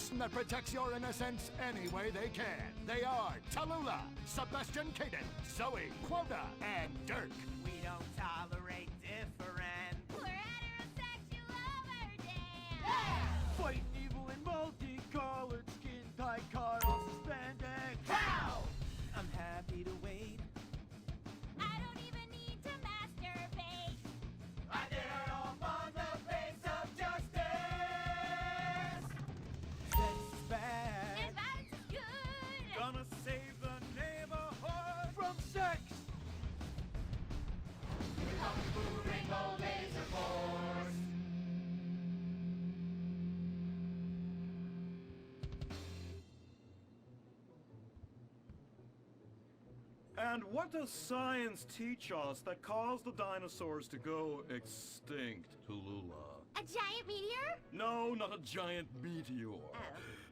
person that protects your innocence any way they can. They are Tallulah, Sebastian Caden, Zoe, Quota, and Dirk. We don't tolerate different. We're heterosexual overdance. Fight evil in multicolored skin, tight car on suspended. Pow! I'm happy to wait. I don't even need to masturbate. I did it all for the face of justice. Sex is bad. And violence is good. Gonna save the neighborhood from sex. Rainbow Laser Force. And what does science teach us that caused the dinosaurs to go extinct, Tallulah? A giant meteor? No, not a giant meteor. Oh.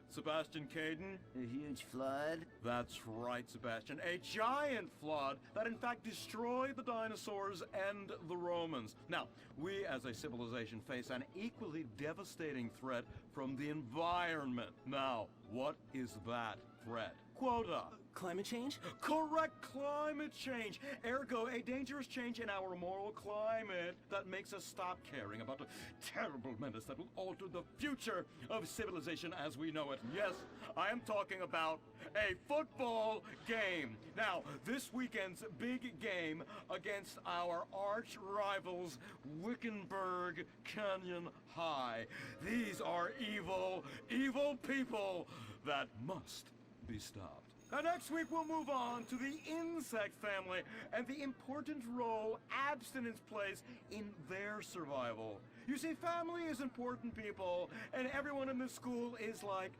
Sebastian Caden? A huge flood? That's right, Sebastian. A giant flood that in fact destroyed the dinosaurs and the Romans. Now, we as a civilization face an equally devastating threat from the environment. Now, what is that threat? Quota. Climate change? Correct, climate change. Ergo, a dangerous change in our moral climate that makes us stop caring about the terrible menace that will alter the future of civilization as we know it. Yes, I am talking about a football game. Now, this weekend's big game against our arch rivals, Wickenburg Canyon High. These are evil, evil people that must be stopped. And next week we'll move on to the insect family and the important role abstinence plays in their survival. You see, family is important, people, and everyone in this school is like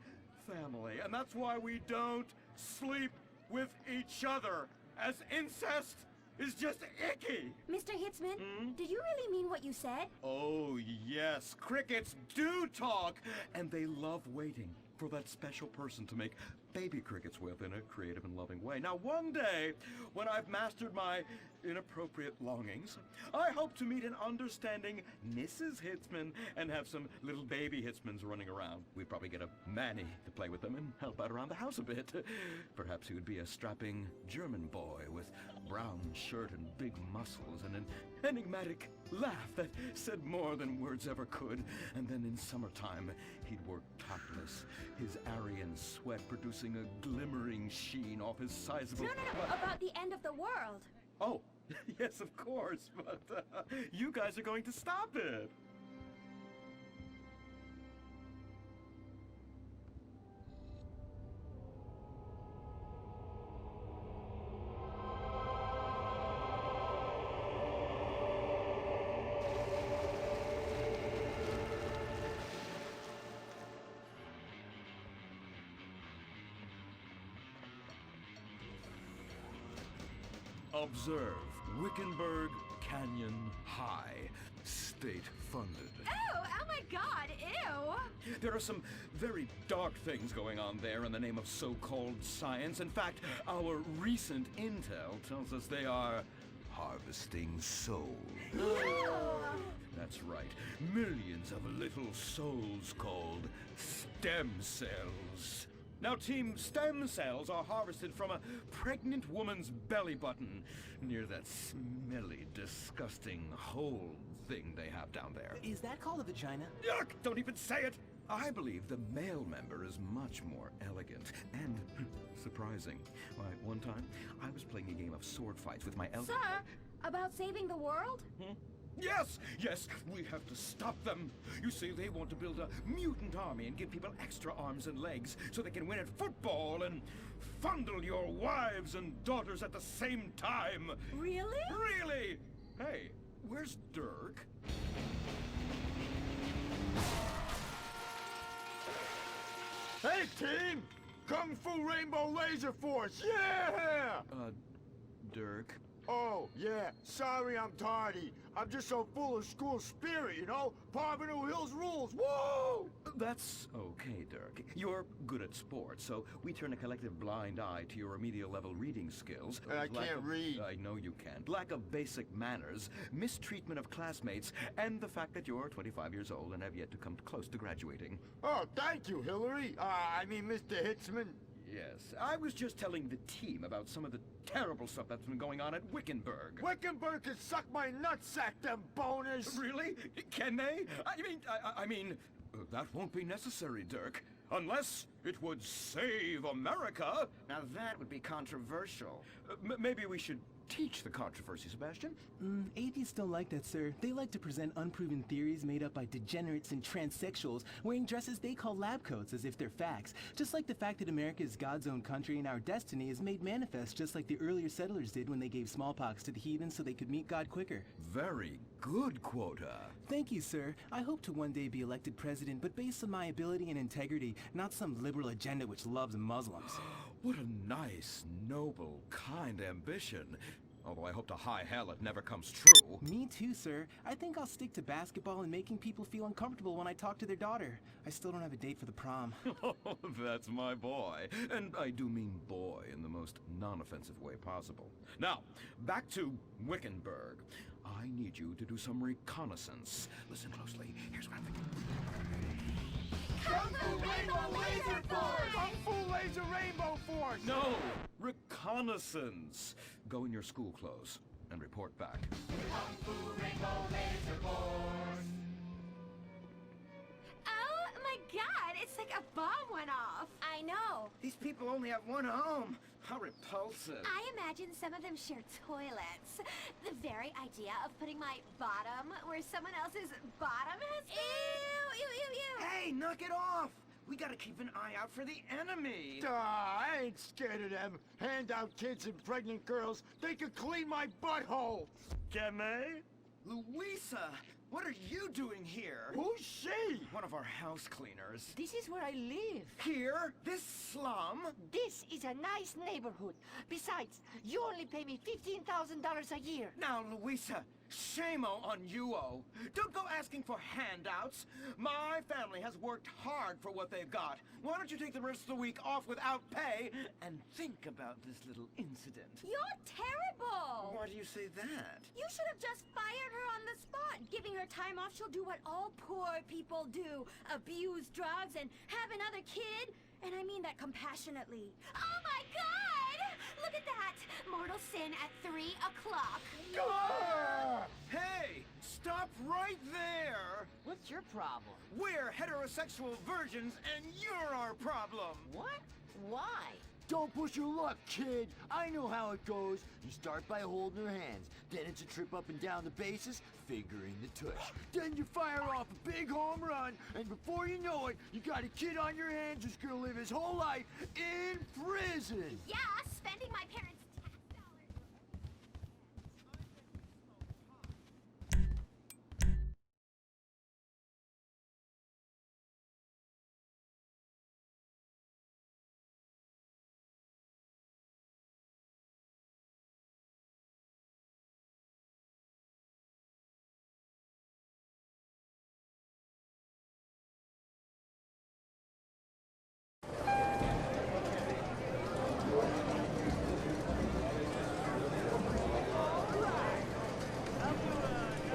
family. And that's why we don't sleep with each other, as incest is just icky. Mr. Hitzman, did you really mean what you said? Oh, yes. Crickets do talk, and they love waiting for that special person to make baby crickets with in a creative and loving way. Now, one day, when I've mastered my inappropriate longings, I hope to meet an understanding Mrs. Hitzman and have some little baby Hitzmans running around. We'd probably get a Manny to play with them and help out around the house a bit. Perhaps he would be a strapping German boy with brown shirt and big muscles and an enigmatic laugh that said more than words ever could. And then in summertime, he'd work topless, his Aryan sweat producing a glimmering sheen off his sizable... No, about the end of the world. Oh, yes, of course, but you guys are going to stop it. Observe Wickenburg Canyon High, state-funded. Oh my God, ew! There are some very dark things going on there in the name of so-called science. In fact, our recent intel tells us they are harvesting souls. That's right, millions of little souls called stem cells. Now, Team Stem Cells are harvested from a pregnant woman's belly button near that smelly, disgusting hole thing they have down there. Is that called a vagina? Yuck! Don't even say it! I believe the male member is much more elegant and surprising. Why, one time, I was playing a game of sword fights with my Sir, about saving the world? Yes, we have to stop them. You see, they want to build a mutant army and give people extra arms and legs so they can win at football and fondle your wives and daughters at the same time. Really? Really? Hey, where's Dirk? Hey, team! Kung Fu Rainbow Laser Force, yeah! Dirk? Oh, yeah. Sorry I'm tardy. I'm just so full of school spirit, you know? Parvenu Hills rules. Woo! That's okay, Dirk. You're good at sports, so we turn a collective blind eye to your remedial level reading skills. I lack can't of- read. I know you can't. Lack of basic manners, mistreatment of classmates, and the fact that you're 25 years old and have yet to come close to graduating. Oh, thank you, Hillary. I mean, Mr. Hitzman. Yes, I was just telling the team about some of the terrible stuff that's been going on at Wickenburg. Wickenburg can suck my nutsack, them boners. Really? Can they? I mean, that won't be necessary, Dirk. Unless it would save America. Now that would be controversial. Maybe we should teach the controversy, Sebastian. Atheists don't like that, sir. They like to present unproven theories made up by degenerates and transsexuals wearing dresses they call lab coats as if they're facts. Just like the fact that America is God's own country and our destiny is made manifest just like the earlier settlers did when they gave smallpox to the heathen so they could meet God quicker. Very good, Quota. Thank you, sir. I hope to one day be elected president, but based on my ability and integrity, not some liberal agenda which loves Muslims. What a nice, noble, kind ambition. Although I hope to high hell it never comes true. Me too, sir. I think I'll stick to basketball and making people feel uncomfortable when I talk to their daughter. I still don't have a date for the prom. Oh, that's my boy. And I do mean boy in the most non-offensive way possible. Now, back to Wickenburg. I need you to do some reconnaissance. Listen closely. Here's what I'm thinking. Kung Fu Rainbow Laser Force! Kung Fu Laser Rainbow Force! No! Reconnaissance! Go in your school clothes and report back. Oh my god, it's like a bomb went off. I know. These people only have one home. How repulsive. I imagine some of them share toilets. The very idea of putting my bottom where someone else's bottom has been. Ew, ew, ew, ew. Hey, knock it off! We gotta keep an eye out for the enemy. I ain't scared of them. Handout kids and pregnant girls. They could clean my butthole. Can they? Louisa, what are you doing here? Who's she? One of our house cleaners. This is where I live. Here? This slum? This is a nice neighborhood. Besides, you only pay me $15,000 a year. Now, Louisa, shame-o on you-o. Don't go asking for handouts. My family has worked hard for what they've got. Why don't you take the rest of the week off without pay and think about this little incident? You're terrible. Why do you say that? You should have just fired her on the spot. Giving her time off, she'll do what all poor people do. Abuse drugs and have another kid. And I mean that compassionately. Oh my god! Look at that! Mortal sin at 3 o'clock. Hey, stop right there! What's your problem? We're heterosexual virgins and you're our problem! What? Why? Don't push your luck, kid. I know how it goes. You start by holding her hands. Then it's a trip up and down the bases, fingering the tush. Then you fire off a big home run, and before you know it, you got a kid on your hands who's gonna live his whole life in prison. Yeah, spending my parents' tax dollars.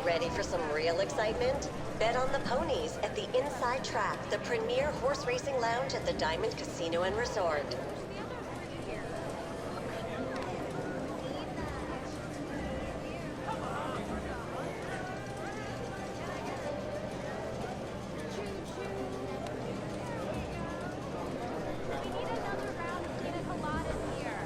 Ready for some real excitement? Bet on the ponies at the Inside Track, the premier horse racing lounge at the Diamond Casino and Resort. We need another round of pina coladas here.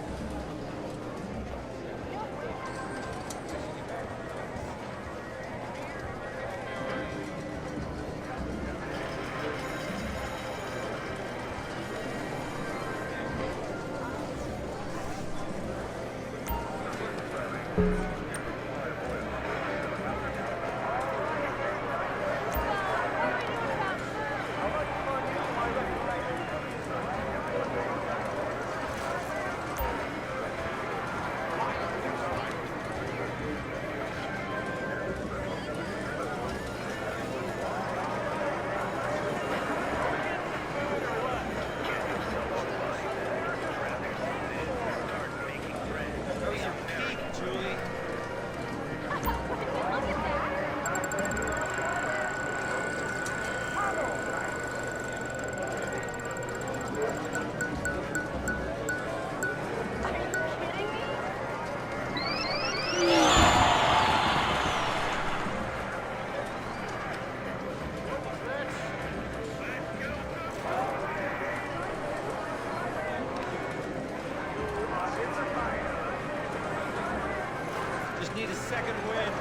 Need a second win.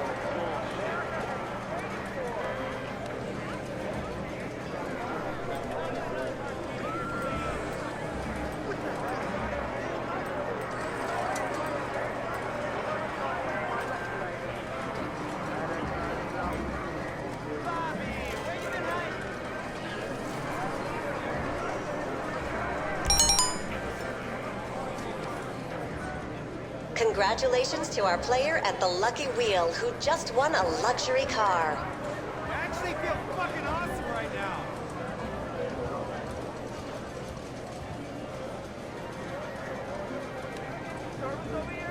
Congratulations to our player at the Lucky Wheel who just won a luxury car. I actually feel fucking awesome right now. Starbucks over here?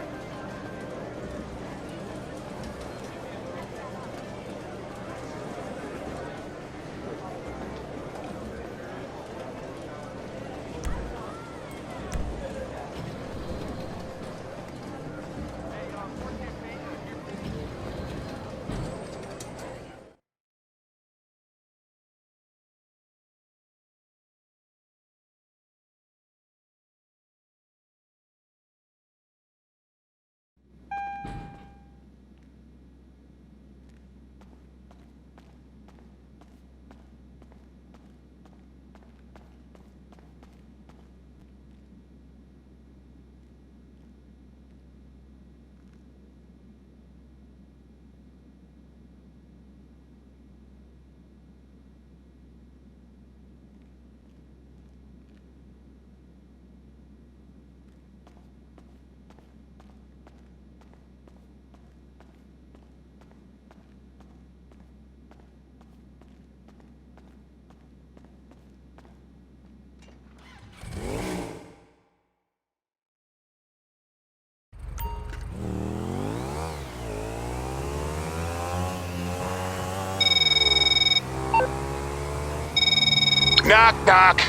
Knock, knock.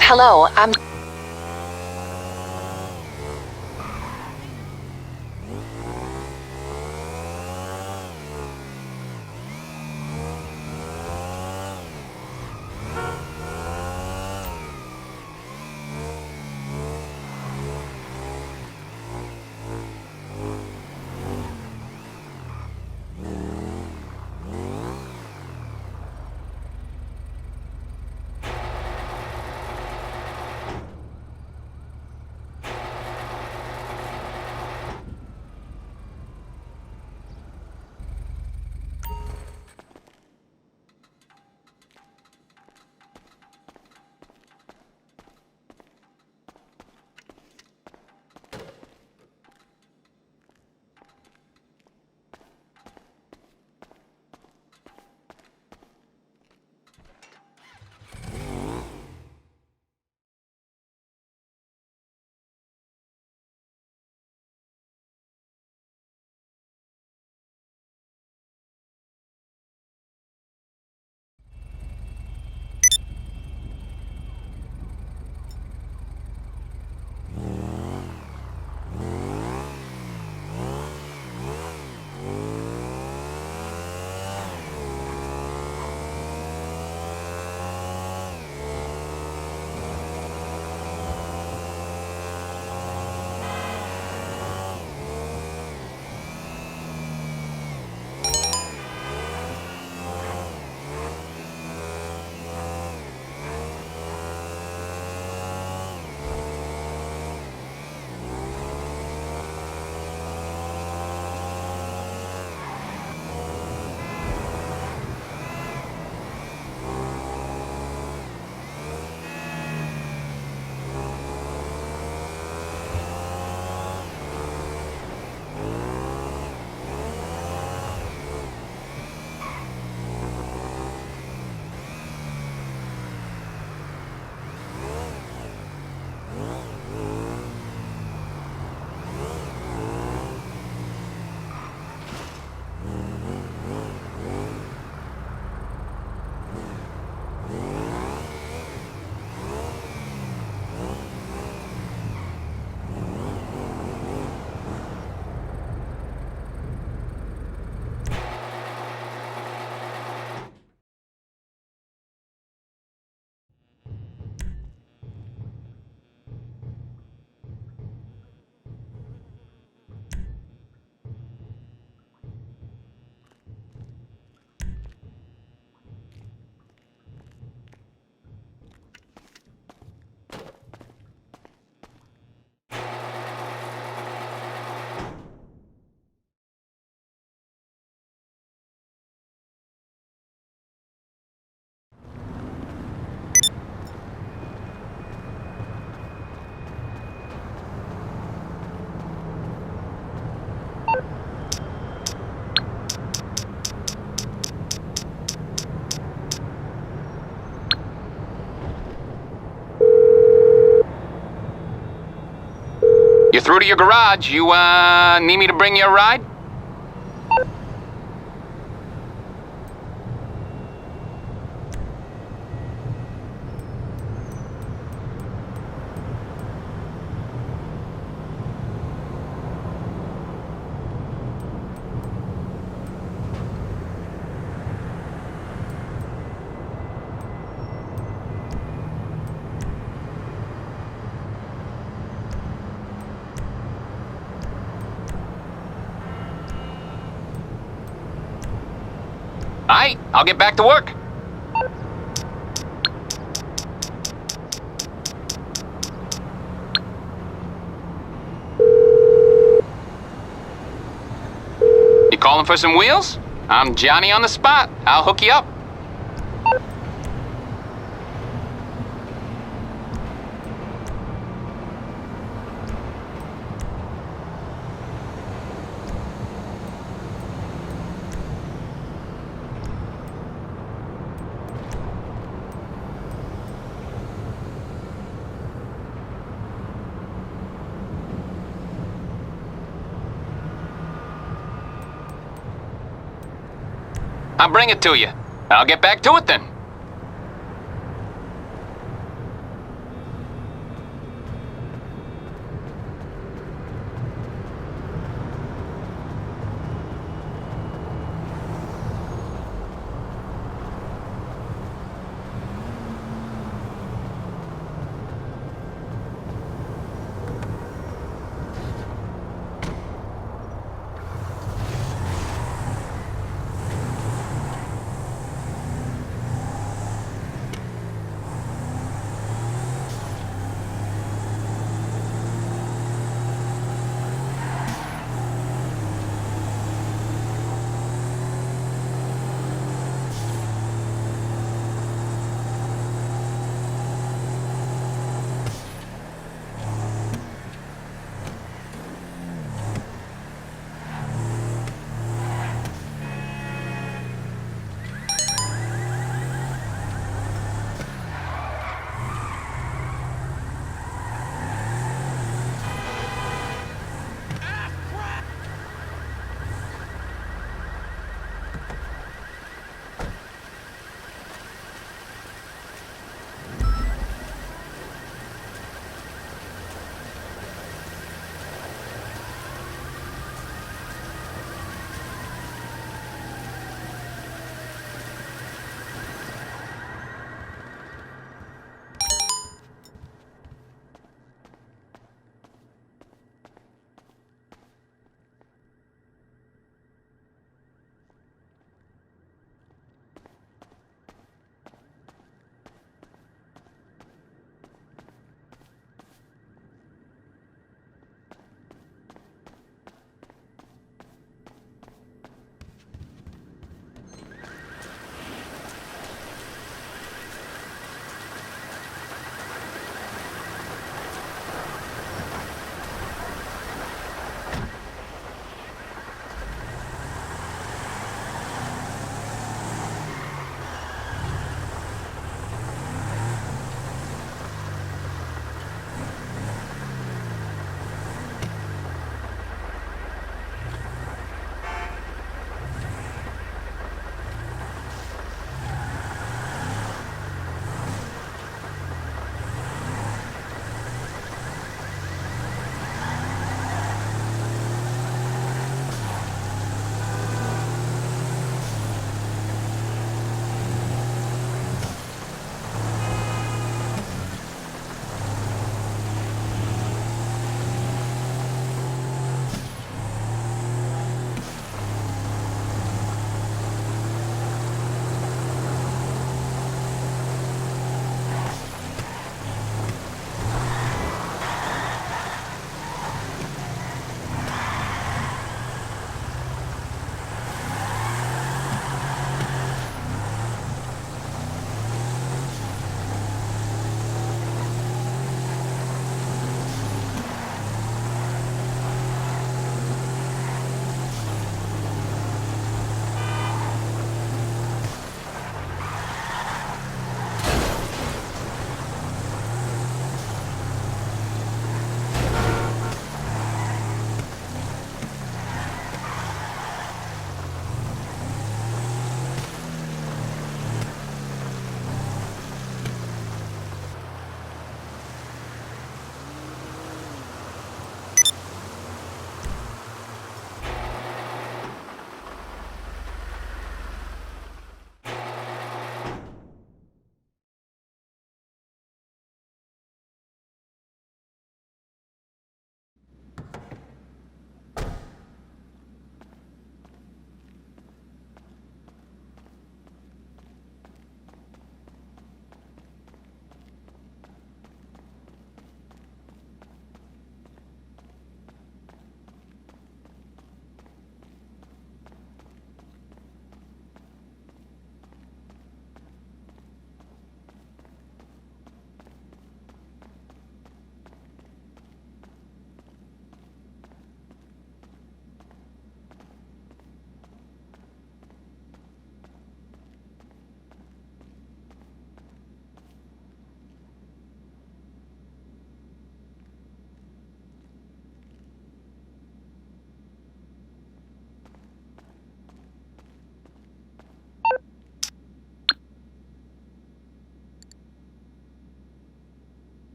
Hello, I'm... You're through to your garage. You, need me to bring you a ride? Alright, I'll get back to work. You calling for some wheels? I'm Johnny on the spot. I'll hook you up. I'll bring it to you. I'll get back to it then.